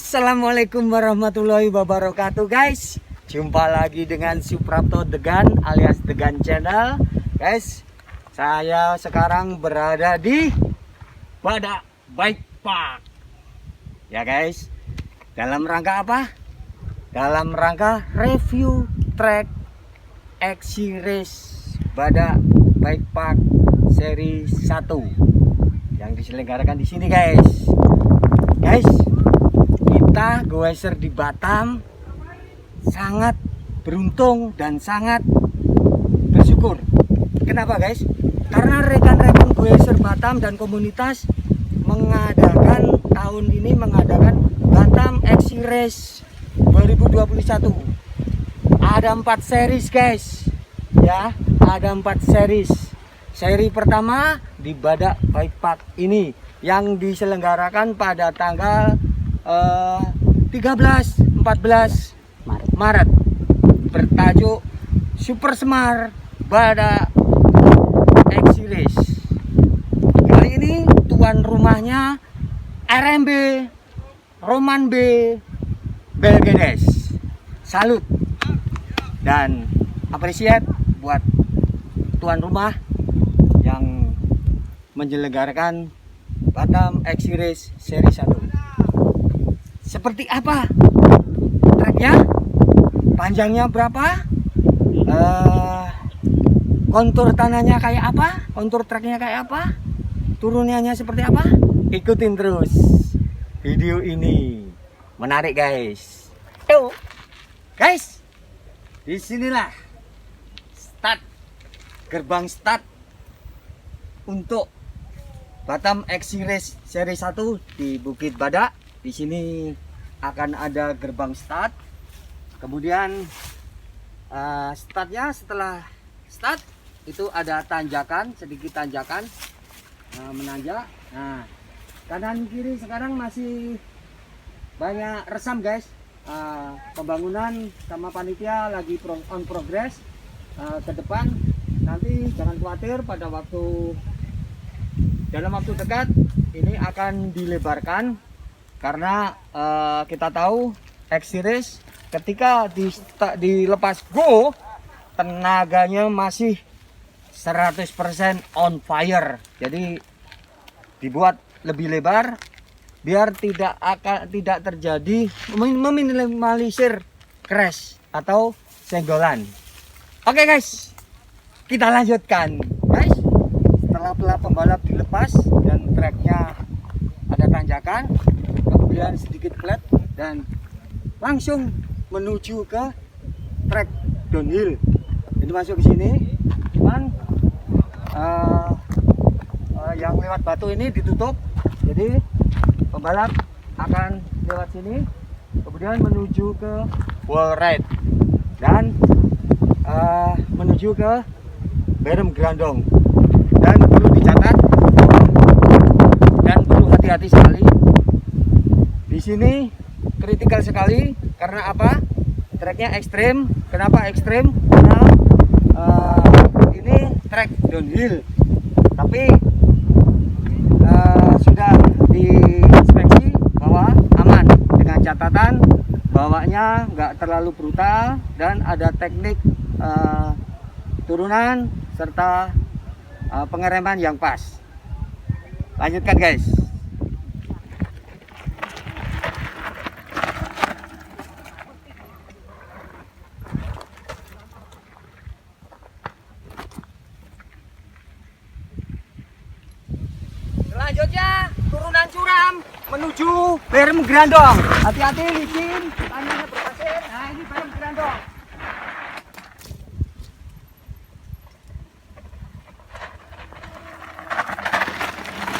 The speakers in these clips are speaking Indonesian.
Assalamualaikum warahmatullahi wabarakatuh guys. Jumpa lagi dengan Suprapto Degan alias Degan Channel. Guys, saya sekarang berada di Badak Bike Park. Ya guys, dalam rangka apa? Dalam rangka review track XC Race Badak Bike Park seri 1 yang diselenggarakan di sini guys. Guys, kita goeser di Batam sangat beruntung dan sangat bersyukur. Kenapa guys? Karena rekan-rekan goeser Batam dan komunitas mengadakan tahun ini Batam XC Race 2021. Ada 4 series guys. Ya, ada 4 series. Seri pertama di Badak Bike Park ini yang diselenggarakan pada tanggal 13-14 Maret bertajuk Super Smart Badak XC Race. Kali ini tuan rumahnya RMB Roman B Belgedes. Salut dan apresiat buat tuan rumah yang menyelenggarakan Batam XC Race seri 1. Seperti apa treknya, panjangnya berapa, kontur tanahnya kayak apa, kontur treknya kayak apa, turunannya seperti apa, ikutin terus video ini. Menarik guys. Yuk guys, disinilah gerbang start untuk Batam XC Race seri 1 di Bukit Badak. Di sini akan ada gerbang start. Kemudian startnya, setelah start itu ada tanjakan, sedikit tanjakan, menanjak. Nah, kanan kiri sekarang masih banyak resam guys. Pembangunan sama panitia lagi on progress. Ke depan nanti jangan khawatir, dalam waktu dekat ini akan dilebarkan. Karena kita tahu XC Race ketika dilepas go, tenaganya masih 100% on fire. Jadi dibuat lebih lebar biar tidak terjadi, meminimalisir crash atau senggolan. Oke guys, kita lanjutkan guys. Setelah pembalap dilepas dan treknya ada tanjakan, kemudian sedikit flat dan langsung menuju ke trek downhill. Itu masuk ke sini, cuman yang lewat batu ini ditutup, jadi pembalap akan lewat sini, kemudian menuju ke wall ride dan menuju ke berem grandong. Dan perlu dicatat dan perlu hati-hati sekali. Di sini kritikal sekali karena apa? Treknya ekstrim. Kenapa ekstrim? Karena ini trek downhill. Tapi sudah diinspeksi bahwa aman, dengan catatan bawanya nggak terlalu brutal dan ada teknik turunan serta pengereman yang pas. Lanjutkan guys. Selanjutnya turunan curam menuju berem grandong. Hati-hati licin, tanahnya berpasir. Nah, ini berem grandong.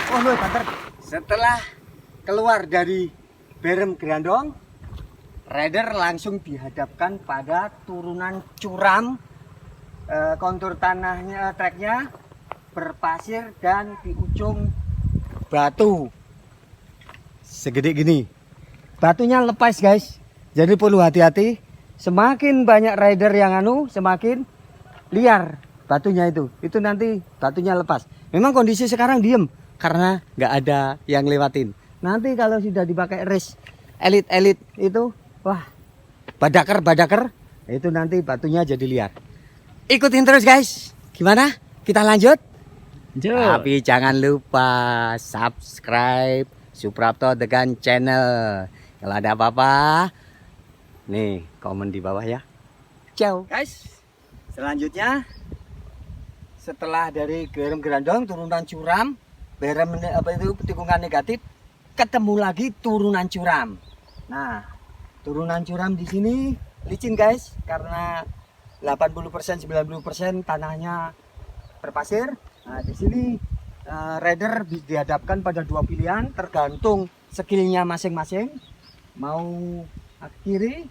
Oh loh, banter. Setelah keluar dari berem grandong, rider langsung dihadapkan pada turunan curam. Kontur tanahnya, treknya berpasir dan di ujung batu segede gini. Batunya lepas guys, jadi perlu hati-hati. Semakin banyak rider yang semakin liar batunya itu nanti batunya lepas. Memang kondisi sekarang diem karena nggak ada yang lewatin. Nanti kalau sudah dipakai race elit itu, wah, badaker, itu nanti batunya jadi liar. Ikutin terus guys. Gimana? Kita lanjut? Tapi jangan lupa subscribe Suprapto Degan Channel. Kalau ada apa-apa, nih komen di bawah ya. Ciao guys. Selanjutnya, setelah dari Gerem Grandong turunan curam, berem apa itu tikungan negatif, ketemu lagi turunan curam. Nah, turunan curam di sini licin guys, karena 80% 90% tanahnya berpasir. Nah, di sini rider dihadapkan pada dua pilihan, tergantung skillnya masing-masing. Mau kiri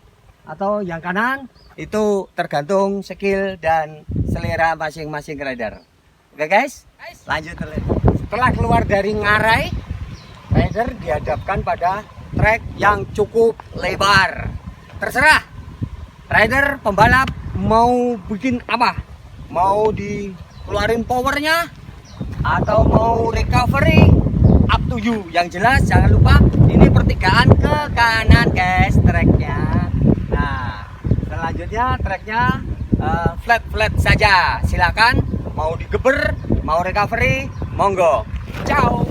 atau yang kanan, itu tergantung skill dan selera masing-masing rider. Oke guys, lanjut terus. Setelah keluar dari ngarai, rider dihadapkan pada trek yang cukup lebar. Terserah rider pembalap mau bikin apa, mau dikeluarin powernya atau mau recovery, up to you. Yang jelas jangan lupa ini pertigaan ke kanan guys treknya. Nah, selanjutnya treknya flat saja. Silakan mau digeber, mau recovery, monggo. Ciao.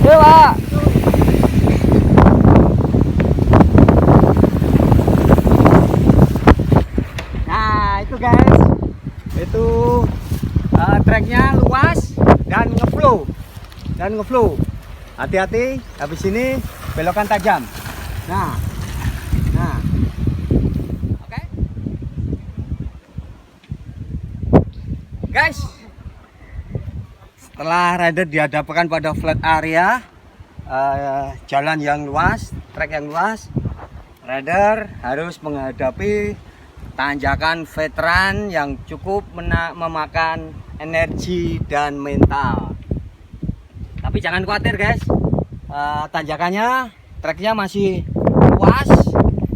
Dewa. Nah, itu guys. Itu treknya luas dan ngeflow. Hati-hati, habis ini belokan tajam. Nah. Oke. Guys, setelah rider dihadapkan pada flat area, jalan yang luas, trek yang luas, rider harus menghadapi tanjakan veteran yang cukup memakan energi dan mental. Tapi jangan khawatir guys, tanjakannya, treknya masih luas,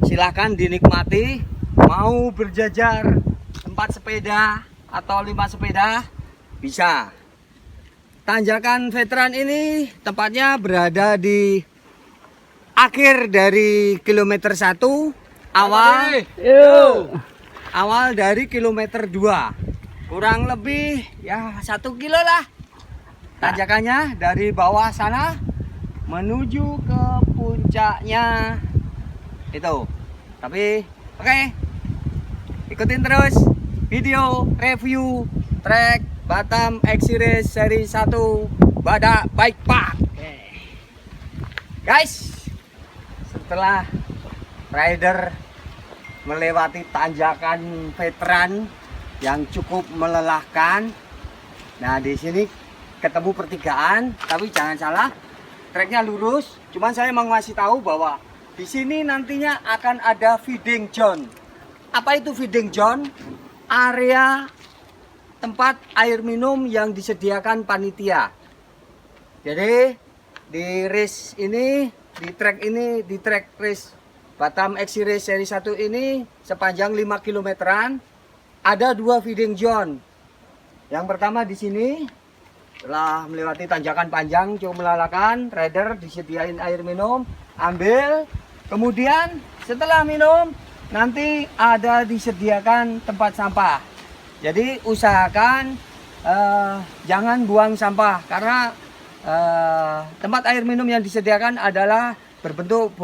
silahkan dinikmati. Mau berjajar 4 sepeda atau 5 sepeda bisa. Tanjakan veteran ini tempatnya berada di akhir dari kilometer 1, awal dari kilometer 2, kurang lebih ya 1 kilo lah tanjakannya dari bawah sana menuju ke puncaknya itu. Tapi oke, ikutin terus video review trek Batam X-Series seri 1 Badak Bike Park. Guys, setelah rider melewati tanjakan veteran yang cukup melelahkan, nah di sini ketemu pertigaan, tapi jangan salah, treknya lurus. Cuman saya mau ngasih tahu bahwa di sini nantinya akan ada feeding zone. Apa itu feeding zone? Area tempat air minum yang disediakan panitia. Jadi di race ini, di trek race Batam X-Series seri 1 ini sepanjang 5 kilometeran ada 2 feeding zone. Yang pertama di sini, setelah melewati tanjakan panjang cukup melelahkan, rider disediain air minum, ambil. Kemudian setelah minum nanti ada disediakan tempat sampah. Jadi usahakan jangan buang sampah, karena tempat air minum yang disediakan adalah berbentuk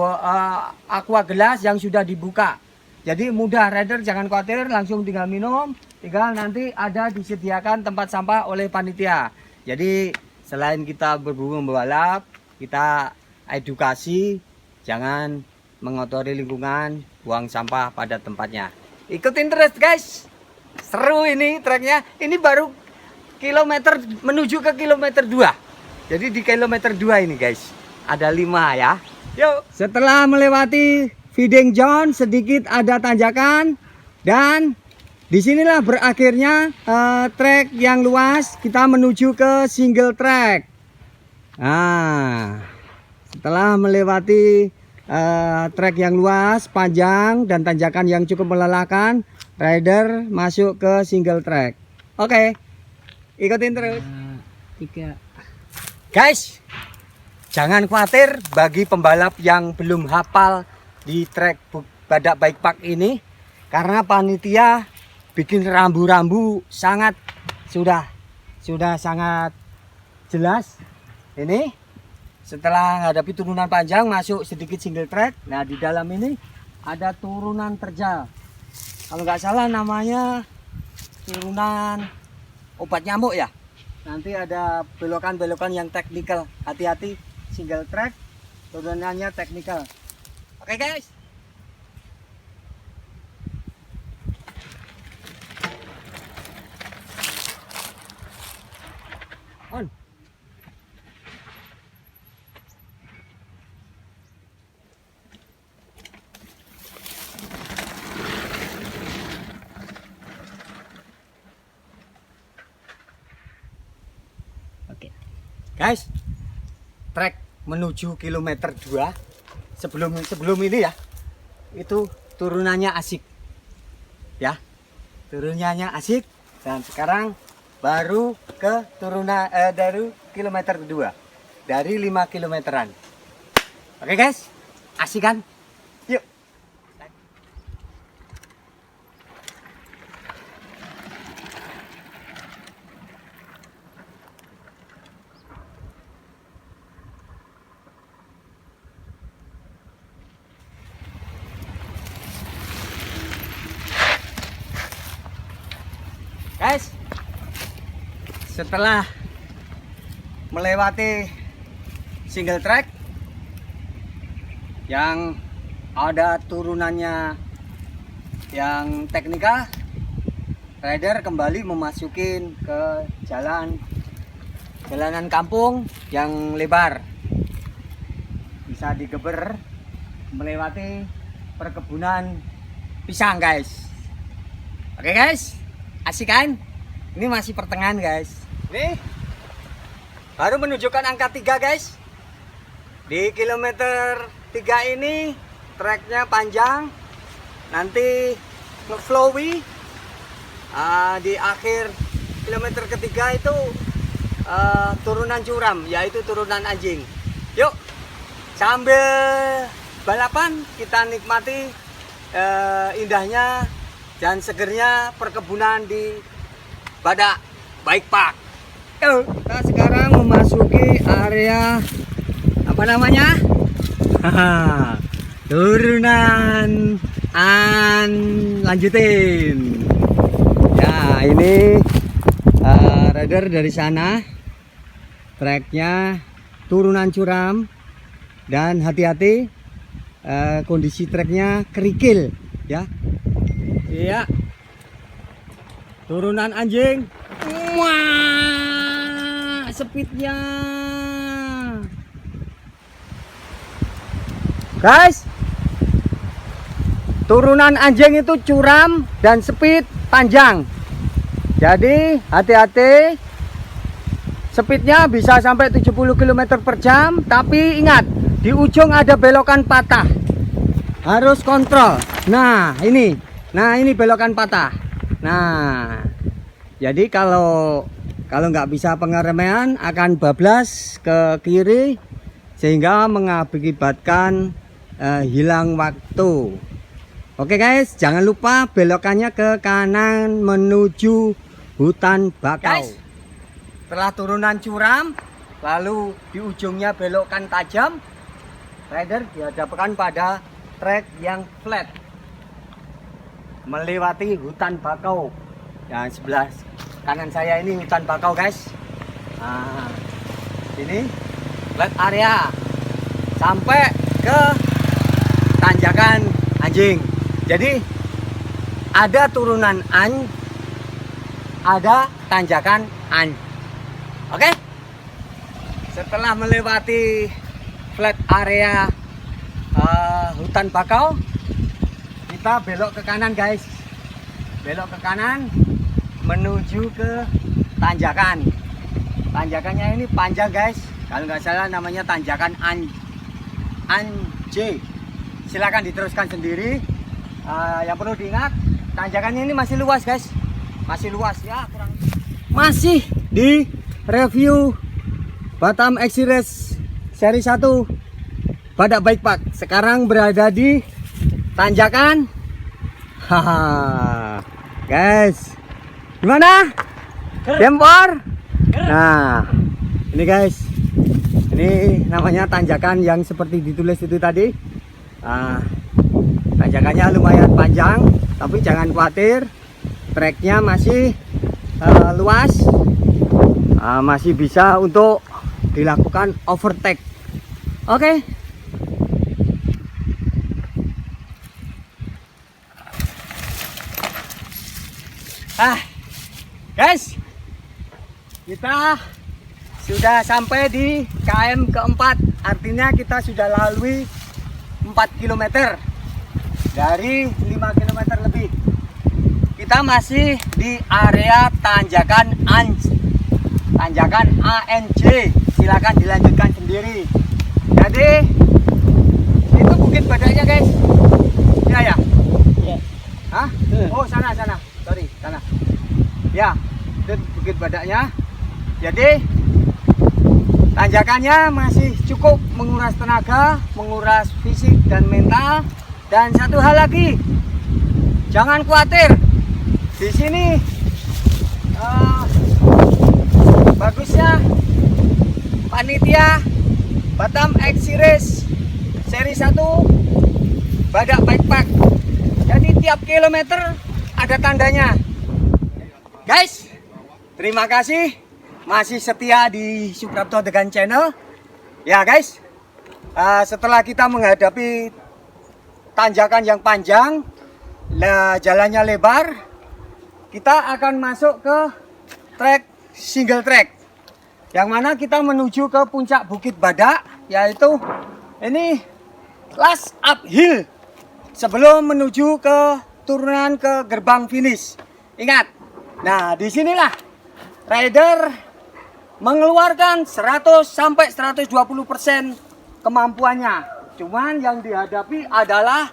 aqua gelas yang sudah dibuka. Jadi mudah, rider jangan khawatir, langsung tinggal minum, tinggal nanti ada disediakan tempat sampah oleh panitia. Jadi selain kita berburu membalap, kita edukasi, jangan mengotori lingkungan, buang sampah pada tempatnya. Ikutin terus guys, seru ini treknya. Ini baru kilometer menuju ke kilometer 2. Jadi di kilometer 2 ini guys, ada 5 ya. Yuk. Setelah melewati feeding zone, sedikit ada tanjakan, dan disinilah berakhirnya trek yang luas. Kita menuju ke single track. Nah, setelah melewati trek yang luas, panjang, dan tanjakan yang cukup melelahkan, rider masuk ke single track. Oke, ikutin terus. 3. Guys, jangan khawatir bagi pembalap yang belum hafal di trek Badak Bike Park ini, karena panitia bikin rambu-rambu sudah sangat jelas. Ini setelah menghadapi turunan panjang masuk sedikit single track. Nah, di dalam ini ada turunan terjal. Kalau nggak salah namanya turunan obat nyamuk ya. Nanti ada belokan-belokan yang teknikal. Hati-hati, single track, turunannya teknikal. Oke guys. On. Oke. Guys, trek menuju kilometer 2 sebelum ini ya, itu turunannya asik ya, turunannya asik. Dan sekarang baru ke turunan dari kilometer 2 dari 5 kilometeran. Oke guys, asik kan? Yuk. Guys, setelah melewati single track yang ada turunannya yang teknikal, rider kembali memasukin ke jalanan kampung yang lebar, bisa digeber melewati perkebunan pisang guys. Oke guys, asik kan? Ini masih pertengahan guys. Nih baru menunjukkan angka 3 guys. Di kilometer 3 ini treknya panjang, nanti ngeflowy. Di akhir kilometer ketiga itu turunan curam, yaitu turunan anjing. Yuk, sambil balapan kita nikmati indahnya dan segernya perkebunan di Badak Bike Park. Kita sekarang memasuki area apa namanya? Turunan lanjutin. Ya, ini rider dari sana. Treknya turunan curam dan hati-hati, kondisi treknya kerikil ya. Iya. Turunan anjing. Wah, speednya. Guys, turunan anjing itu curam dan speed panjang. Jadi hati-hati. Speednya bisa sampai 70 km per jam. Tapi ingat, di ujung ada belokan patah. Harus kontrol. Nah ini belokan patah. Nah, jadi kalau nggak bisa pengereman akan bablas ke kiri sehingga mengakibatkan hilang waktu. Oke guys, jangan lupa belokannya ke kanan menuju hutan bakau. Guys, setelah turunan curam, lalu di ujungnya belokan tajam, rider dihadapkan pada trek yang flat melewati hutan bakau. Dan sebelah kanan saya ini hutan bakau guys. Nah, ini flat area sampai ke tanjakan anjing. Jadi ada turunan ada tanjakan Oke. Setelah melewati flat area hutan bakau, kita belok ke kanan guys. Belok ke kanan menuju ke tanjakan. Tanjakannya ini panjang guys. Kalau nggak salah namanya tanjakan Anje. Silakan diteruskan sendiri. Yang perlu diingat, tanjakannya ini masih luas guys. Masih luas ya, masih di review Batam X Series seri 1 Badak Bikepack. Sekarang berada di tanjakan. Haha. Guys, gimana? Gempor? Nah, ini guys. Ini namanya tanjakan yang seperti ditulis itu tadi. Tanjakannya lumayan panjang, tapi jangan khawatir. Treknya masih luas. Masih bisa untuk dilakukan overtake. Oke. Guys, kita sudah sampai di KM keempat. Artinya kita sudah lalui 4 km dari 5 km lebih. Kita masih di area tanjakan tanjakan ANJ. Silakan dilanjutkan sendiri. Jadi itu Bukit Badaknya guys. Ya. Hah? Oh sana. Sorry, sana. Ya, itu Bukit Badaknya. Jadi tanjakannya masih cukup menguras tenaga, menguras fisik dan mental. Dan satu hal lagi, jangan khawatir. Di sini bagusnya panitia Batam X Series seri 1 Badak Bikepack. Jadi tiap kilometer ada tandanya. Guys, terima kasih masih setia di Suprapto Degan Channel. Ya guys, setelah kita menghadapi tanjakan yang panjang, jalannya lebar, kita akan masuk ke trek single track, yang mana kita menuju ke puncak Bukit Badak, yaitu ini last uphill sebelum menuju ke turunan ke gerbang finish. Ingat, nah disinilah rider mengeluarkan 100 sampai 120% kemampuannya. Cuman yang dihadapi adalah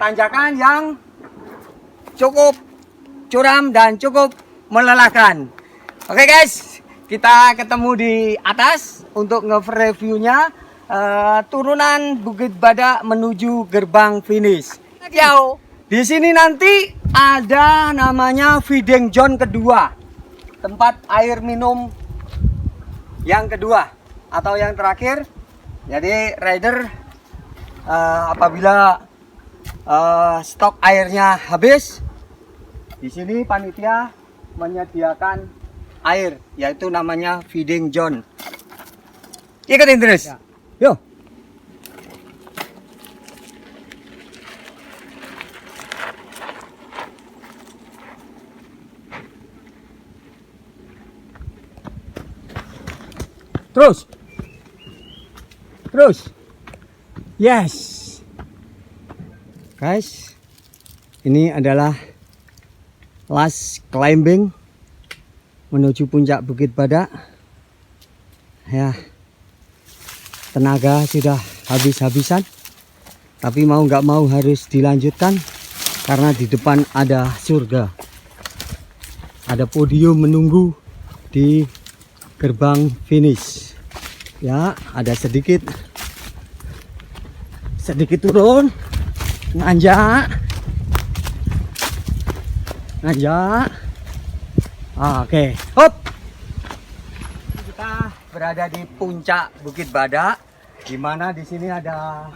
tanjakan yang cukup curam dan cukup melelahkan. Oke guys, kita ketemu di atas untuk nge-reviewnya turunan Bukit Badak menuju gerbang finish. Di sini nanti ada namanya feeding zone kedua, tempat air minum yang kedua atau yang terakhir. Jadi rider apabila stok airnya habis, di sini panitia menyediakan air, yaitu namanya feeding zone. Ikutin terus. Yuk. Terus. Yes. Guys, ini adalah last climbing menuju puncak Bukit Badak. Ya, tenaga sudah habis-habisan, tapi mau nggak mau harus dilanjutkan karena di depan ada surga, ada podium menunggu di gerbang finish. Ya, ada sedikit turun, nanjak. Oke, hop. Kita berada di puncak Bukit Badak, di mana di sini ada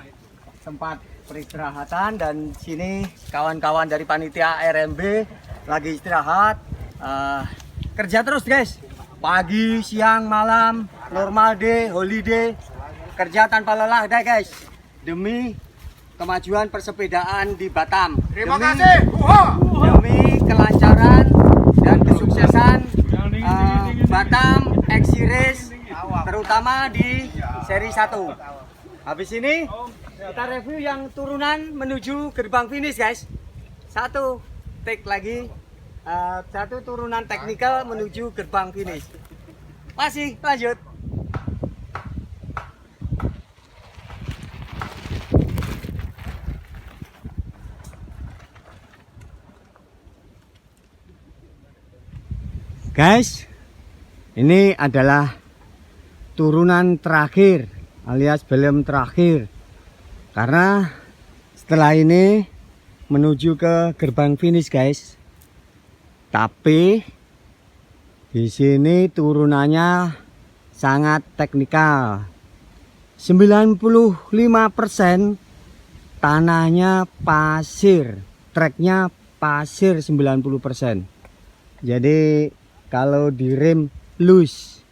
tempat peristirahatan, dan sini kawan-kawan dari panitia RMB lagi istirahat. Kerja terus guys, pagi, siang, malam, normal day, holiday, kerja tanpa lelah deh guys, demi kemajuan persepedaan di Batam. Terima kasih. Demi kelancaran dan kesuksesan Batam X Series, terutama di seri 1. Habis ini kita review yang turunan menuju gerbang finish guys. Satu take lagi, satu turunan teknikal menuju gerbang finish. Masih lanjut. Guys, ini adalah turunan terakhir alias belem terakhir, karena setelah ini menuju ke gerbang finish guys. Tapi di sini turunannya sangat teknikal. 95% tanahnya pasir, treknya pasir 90%. Jadi kalau direm loose.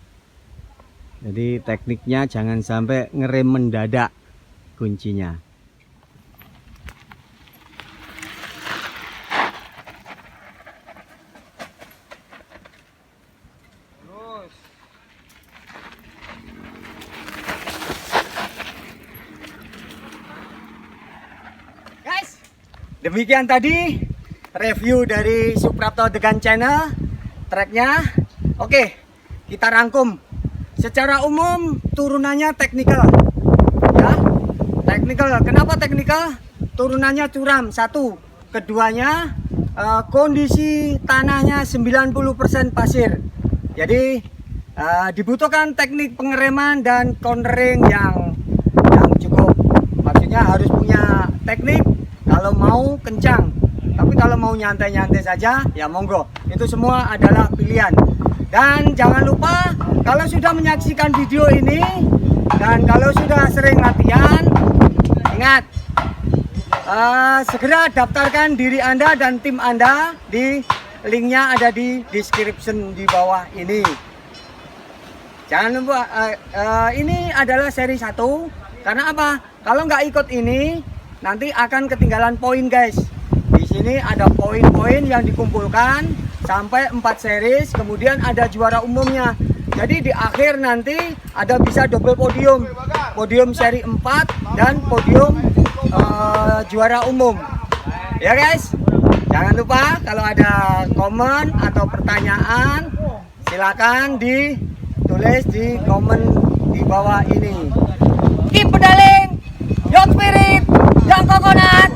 Jadi tekniknya jangan sampai ngerem mendadak kuncinya. Guys, demikian tadi review dari Suprapto Degan Channel treknya. Oke, kita rangkum. Secara umum turunannya teknikal ya, teknikal. Kenapa teknikal? Turunannya curam satu, keduanya kondisi tanahnya 90% pasir. Jadi dibutuhkan teknik pengereman dan cornering yang cukup. Maksudnya harus punya teknik kalau mau kencang. Tapi kalau mau nyantai-nyantai saja ya monggo. Itu semua adalah pilihan. Dan jangan lupa kalau sudah menyaksikan video ini dan kalau sudah sering latihan, ingat segera daftarkan diri Anda dan tim Anda. Di linknya ada di description di bawah ini. Jangan lupa ini adalah seri 1. Karena apa? Kalau nggak ikut ini nanti akan ketinggalan poin guys. Di sini ada poin-poin yang dikumpulkan sampai 4 series, kemudian ada juara umumnya. Jadi di akhir nanti ada bisa double podium, podium seri 4 dan podium juara umum. Ya guys, jangan lupa kalau ada komen atau pertanyaan silakan ditulis di komen di bawah ini. Keep pedaling, young spirit, young coconut.